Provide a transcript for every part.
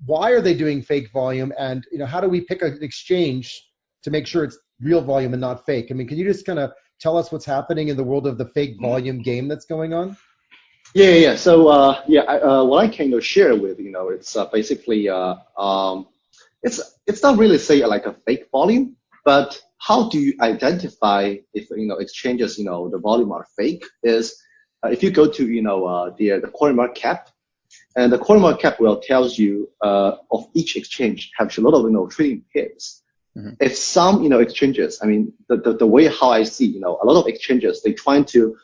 why are they doing fake volume, and how do we pick an exchange to make sure it's real volume and not fake? I mean, can you just kind of tell us what's happening in the world of the fake volume game that's going on? Yeah. So what I can share with it's basically it's not really say like a fake volume, but how do you identify if exchanges the volume are fake is if you go to the coin market cap, and the coin market cap will tells you of each exchange have a lot of trading pairs. Mm-hmm. If some exchanges, I mean the way how I see a lot of exchanges they trying to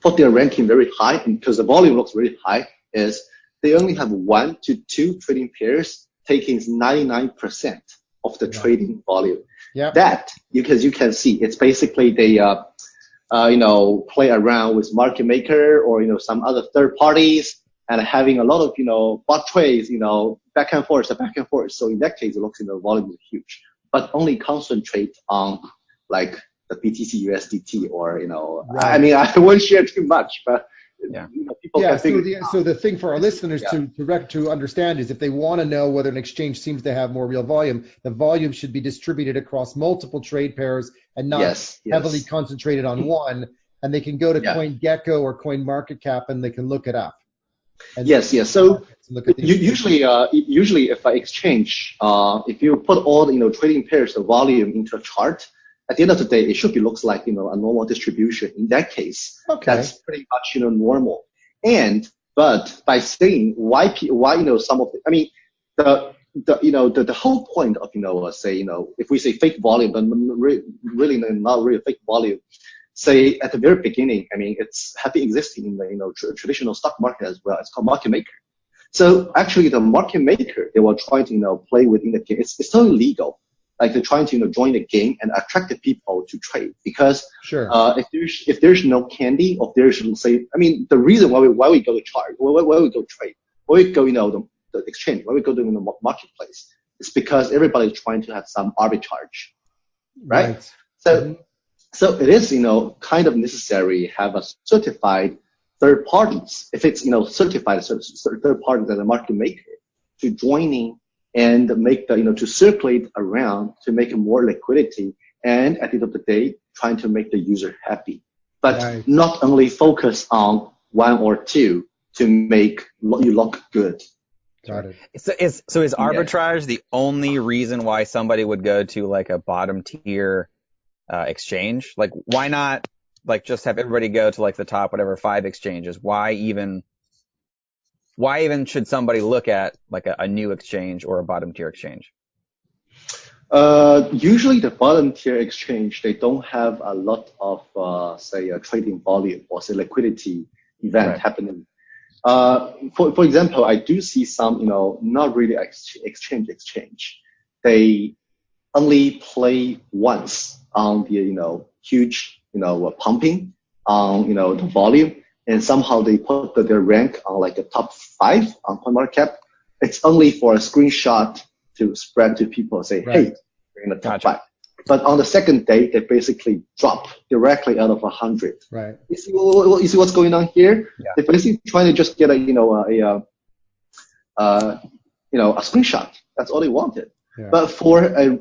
put their ranking very high, and because the volume looks really high, is they only have 1 to 2 trading pairs taking 99% of the trading volume. Yeah. That because you can see it's basically they play around with market maker or some other third parties and having a lot of bot trades back and forth. So in that case, it looks the volume is huge, but only concentrate on like the BTC USDT or right. I mean I won't share too much, but people can figure. So the thing for our listeners to understand is if they want to know whether an exchange seems to have more real volume, the volume should be distributed across multiple trade pairs and not heavily concentrated on one. And they can go to CoinGecko or CoinMarketCap and they can look it up. Yes. So usually if I exchange, if you put all the trading pairs of volume into a chart, at the end of the day, it should be looks like a normal distribution. In that case, that's pretty much normal. But by saying why some of the, I mean the whole point of say if we say fake volume, but really not really fake volume. Say at the very beginning, I mean it's happy existing in the traditional stock market as well. It's called market maker. So actually, the market maker they were trying to play within the game. It's totally legal. Like they're trying to join the game and attract the people to trade because if there's no candy, or there's say I mean the reason why we go to chart, why we go trade, why we go the exchange, why we go to the marketplace, is because everybody's trying to have some arbitrage, right? So it is kind of necessary have a certified third parties. If it's certified third parties as a market maker to joining and make the to circulate around to make more liquidity, and at the end of the day trying to make the user happy, but not only focus on one or two to make you look good. Got it. So is arbitrage the only reason why somebody would go to like a bottom tier exchange? Like why not like just have everybody go to like the top 5 exchanges? Why even should somebody look at like a new exchange or a bottom tier exchange? Usually the bottom tier exchange, they don't have a lot of, say, a trading volume or say liquidity event happening. For example, I do see some, not really exchange. They only play once on the, huge, pumping on, the volume. And somehow they put their rank on like a top 5 on CoinMarketCap. It's only for a screenshot to spread to people and say, hey, we're in the top 5. But on the second day, they basically drop directly out of 100. Right. You see what's going on here? Yeah. They're basically trying to just get a screenshot. That's all they wanted. Yeah. But for a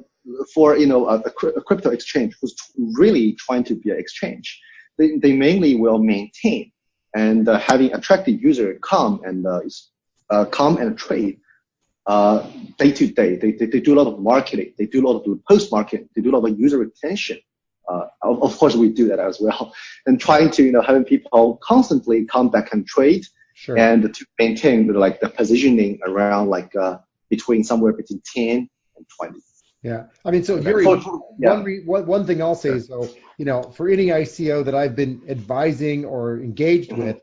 crypto exchange who's really trying to be an exchange, they mainly will maintain and having attracted user come and trade day to day. They do a lot of marketing. They do a lot of post marketing. They do a lot of user retention. Of course, we do that as well. And trying to having people constantly come back and trade, and to maintain the positioning around between somewhere between 10 and 20. Yeah, I mean, so Yuri, one thing I'll say is, though, for any ICO that I've been advising or engaged with,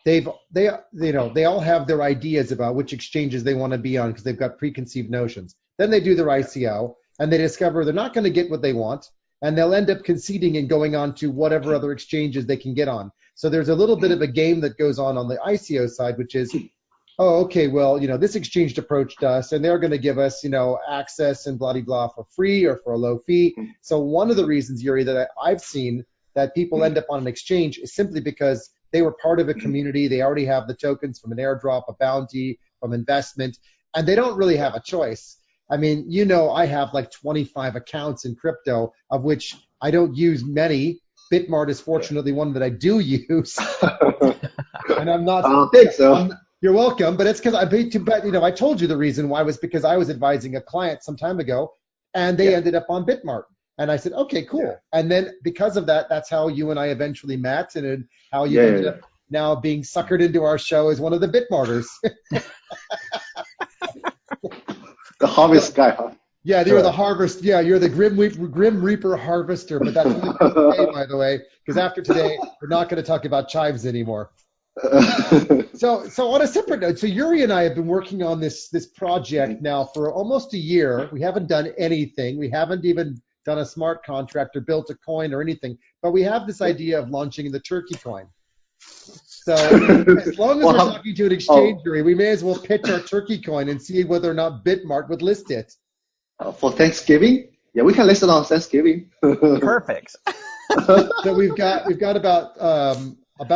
they all have their ideas about which exchanges they want to be on because they've got preconceived notions. Then they do their ICO and they discover they're not going to get what they want, and they'll end up conceding and going on to whatever other exchanges they can get on. So there's a little bit of a game that goes on the ICO side, which is, oh, okay, well, this exchange approached us and they're going to give us, access and blah, blah, blah for free or for a low fee. So one of the reasons, Yuri, that I've seen that people end up on an exchange is simply because they were part of a community. They already have the tokens from an airdrop, a bounty, from investment, and they don't really have a choice. I mean, I have like 25 accounts in crypto, of which I don't use many. Bitmart is fortunately one that I do use. And I'm not. I don't think so. You're welcome, but it's because I paid to bet. I told you the reason why was because I was advising a client some time ago, and they ended up on Bitmart. And I said, okay, cool. Yeah. And then because of that, that's how you and I eventually met, and how you ended up now being suckered into our show as one of the Bitmarters. The harvest guy, huh? Yeah, you're the harvest. Yeah, you're the Grim Reaper harvester. But that's really okay, by the way, because after today, we're not going to talk about chives anymore. So on a separate note, so Yuri and I have been working on this project now for almost a year. We haven't done anything. We haven't even done a smart contract or built a coin or anything. But we have this idea of launching the turkey coin. So as long as we're talking to an exchange, Yuri, we may as well pitch our turkey coin and see whether or not Bitmart would list it. For Thanksgiving? Yeah, we can list it on Thanksgiving. Perfect. So we've got about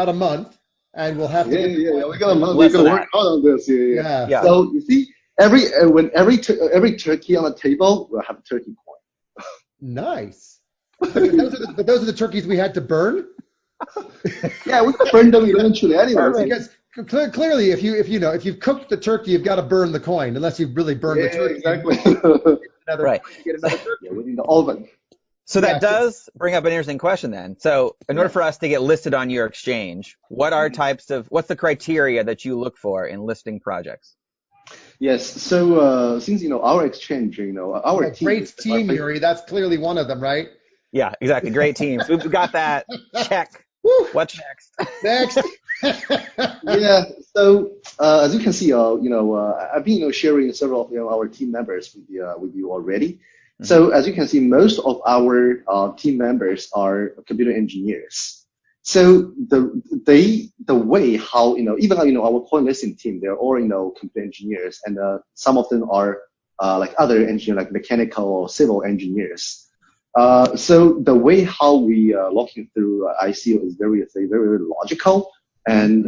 a month. And we'll have to. We got a month. We're gonna work hard on this. Yeah. So you see, every turkey on the table will have a turkey coin. Nice. But those are the turkeys we had to burn. Yeah, we could burn them eventually anyway. Because clearly, if you've cooked the turkey, you've got to burn the coin, unless you've really burned the turkey. Exactly. Right. Get another turkey within the oven. So that does bring up an interesting question then. So in order for us to get listed on your exchange, what's the criteria that you look for in listing projects? Yes. So since, our exchange, our team. Great team, Yuri. That's clearly one of them, right? Yeah, exactly. Great teams. We've got that. Check. What's next? Next. Yeah. So as you can see, I've been sharing several of our team members with you already. So as you can see, most of our team members are computer engineers. So the way how, even our coin listing team, they're all, computer engineers, and some of them are like other engineers, like mechanical or civil engineers. So the way how we looking through ICO is very logical, and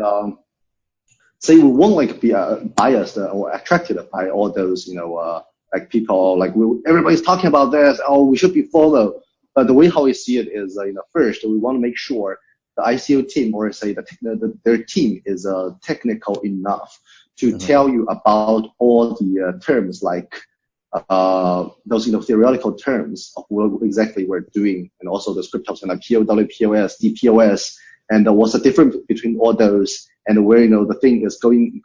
say we won't be biased or attracted by all those, like people, everybody's talking about this. Oh, we should be followed. But the way how we see it is, first we want to make sure the ICO team, or say their team, is technical enough to tell you about all the terms, like those theoretical terms of what exactly we're doing, and also the scripts and like POW, POS, DPOS, and what's the difference between all those, and where the thing is going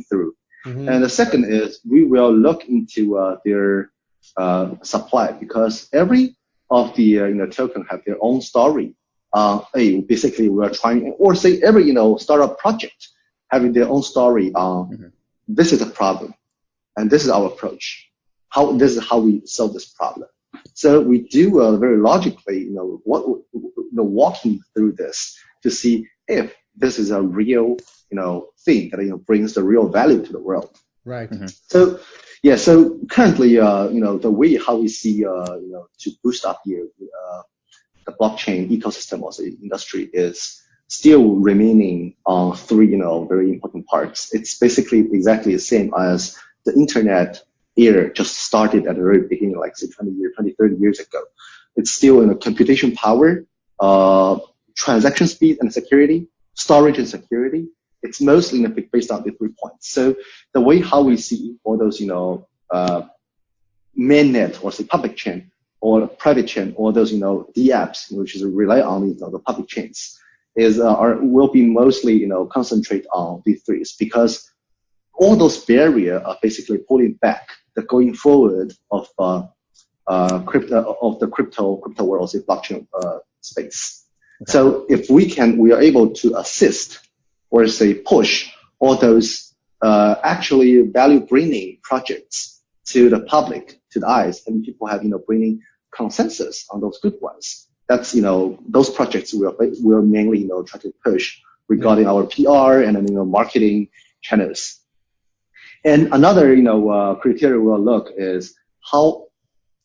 through. And the second is we will look into their supply, because every of the token have their own story. Basically we are trying, or say every startup project having their own story. This is a problem, and this is our approach. This is how we solve this problem. So we do very logically, walking through this to see if this is a real thing that brings the real value to the world. Right. So currently the way how we see to boost up the blockchain ecosystem or the industry is still remaining on three very important parts. It's basically exactly the same as the internet era just started at the very beginning, like say 30 years ago. It's still computation power, transaction speed and security, storage and security. It's mostly based on the 3 points. So the way how we see all those, mainnet or say public chain or private chain, or those, DApps, which is rely on the public chains, will be mostly, concentrate on these three, because all those barriers are basically pulling back the going forward of the crypto world, say blockchain space. Okay. So if we are able to assist or say push all those actually value bringing projects to the public, to the eyes, and people have bringing consensus on those good ones. That's those projects we'll mainly try to push regarding our PR and marketing channels. And another criteria we'll look is how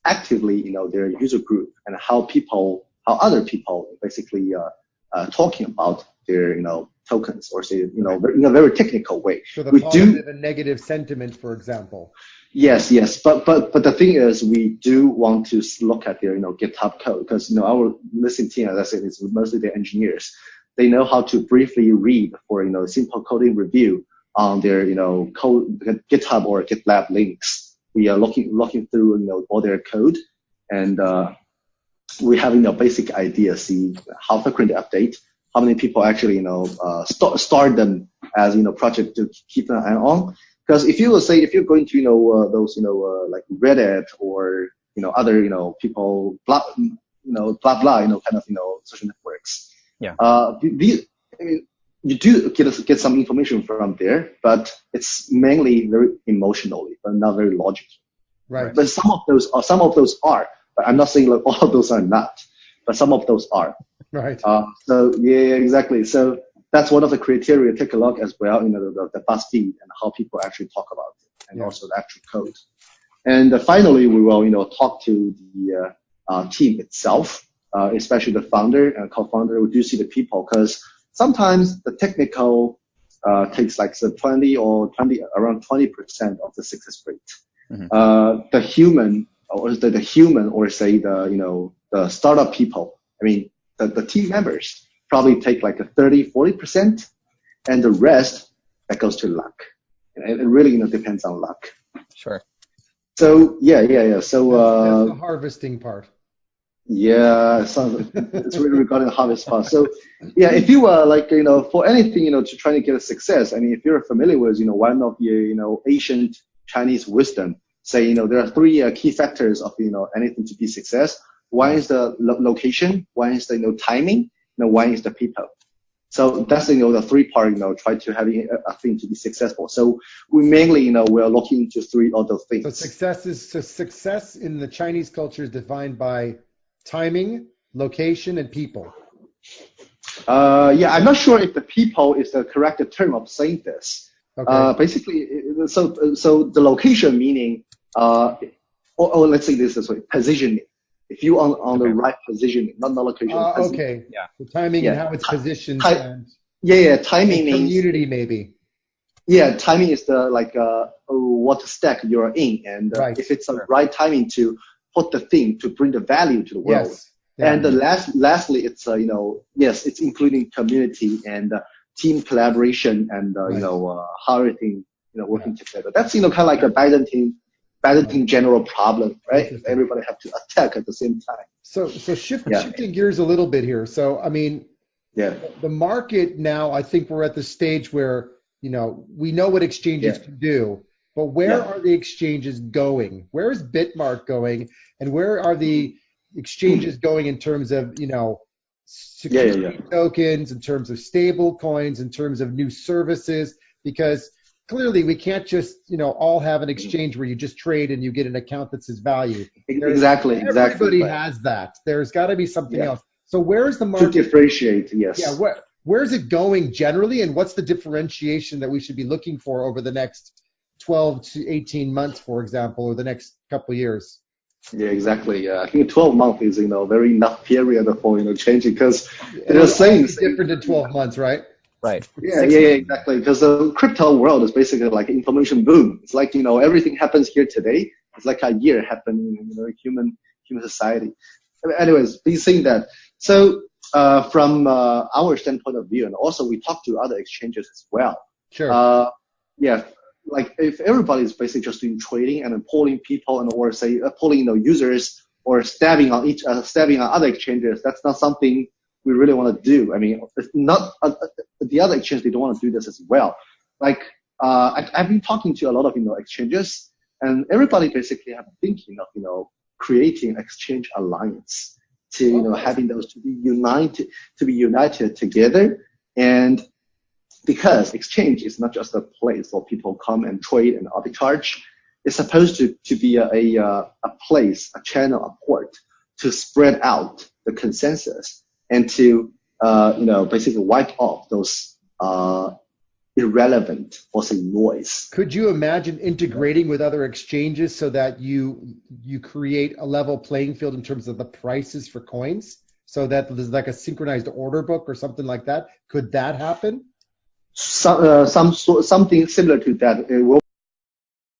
actively their user group and how other people basically talking about their tokens, or say in a very technical way. So the positive and negative sentiment, for example. Yes. But the thing is, we do want to look at their GitHub code, because our listening team, as I said, is mostly the engineers. They know how to briefly read for simple coding review on their code GitHub or GitLab links. We are looking through all their code, and we have basic idea, see how frequent they update, how many people actually start them as project to keep an eye on. Because if you're going to those like Reddit or other people blah blah kind of social networks. Yeah. You do get some information from there, but it's mainly very emotionally, but not very logically. Right. But some of those are. But I'm not saying like all of those are not, but some of those are. Right. So yeah, exactly. So that's one of the criteria to take a look as well, the BuzzFeed and how people actually talk about it, and also the actual code. And finally, we will talk to the team itself, especially the founder and co-founder. We do see the people, because sometimes the technical takes like around 20% of the success rate. Mm-hmm. The human, or say the startup people, I mean the team members, probably take like a 30-40%, and the rest that goes to luck. It really depends on luck. Sure. So yeah. So that's the harvesting part. Yeah, it's really regarding the harvest part. So yeah, if you for anything to try to get a success, I mean, if you're familiar with one of the ancient Chinese wisdom, say there are three key factors of anything to be success. One is the location, one is the timing, one is the people. So that's the three part try to have a thing to be successful. So we mainly we're looking into three other things. So success in the Chinese culture is defined by timing, location, and people. Yeah, I'm not sure if the people is the correct term of saying this. Okay. Basically, so the location meaning, or let's say this way, positioning. If you on the right positioning, not the location. Okay. Yeah. The timing and how it's positioned. Timing means community maybe. Yeah, timing is the what stack you're in, and right. If it's the right timing to put the thing to bring the value to the world. Yes. Yeah. And lastly, it's yes, it's including community and team collaboration and how everything working together. That's kind of like a Byzantine general problem, right? Everybody have to attack at the same time. So shifting gears a little bit here. So I mean, the market now, I think we're at the stage where we know what exchanges can do, but where are the exchanges going? Where is Bitmart going, and where are the exchanges going in terms of security tokens, in terms of stable coins, in terms of new services? Because clearly we can't just all have an exchange where you just trade and you get an account that says value. Exactly. Everybody has that. There's got to be something else. So where's the market to differentiate? Yes. Yeah. Where's it going generally, and what's the differentiation that we should be looking for over the next 12 to 18 months, for example, or the next couple of years? Yeah, exactly. I think 12 months is very enough period for changing, because they're saying different in 12 months, right? Right. Yeah, exactly. Because the crypto world is basically like information boom. It's like everything happens here today. It's like a year happening in human society. Anyways, please saying that. So from our standpoint of view, and also we talk to other exchanges as well. Sure. Yeah. Like if everybody's basically just doing trading and then polling people or say polling users or stabbing on other exchanges, that's not something we really want to do. I mean, it's not the other exchanges, they don't want to do this as well. Like I've been talking to a lot of exchanges, and everybody basically have been thinking of creating exchange alliance to having those to be united together. And because exchange is not just a place where people come and trade and arbitrage, it's supposed to be a place, a channel, a port to spread out the consensus and to basically wipe off those irrelevant or say noise. Could you imagine integrating with other exchanges so that you create a level playing field in terms of the prices for coins? so that there's like a synchronized order book or something like that? Could that happen? Something similar to that. It will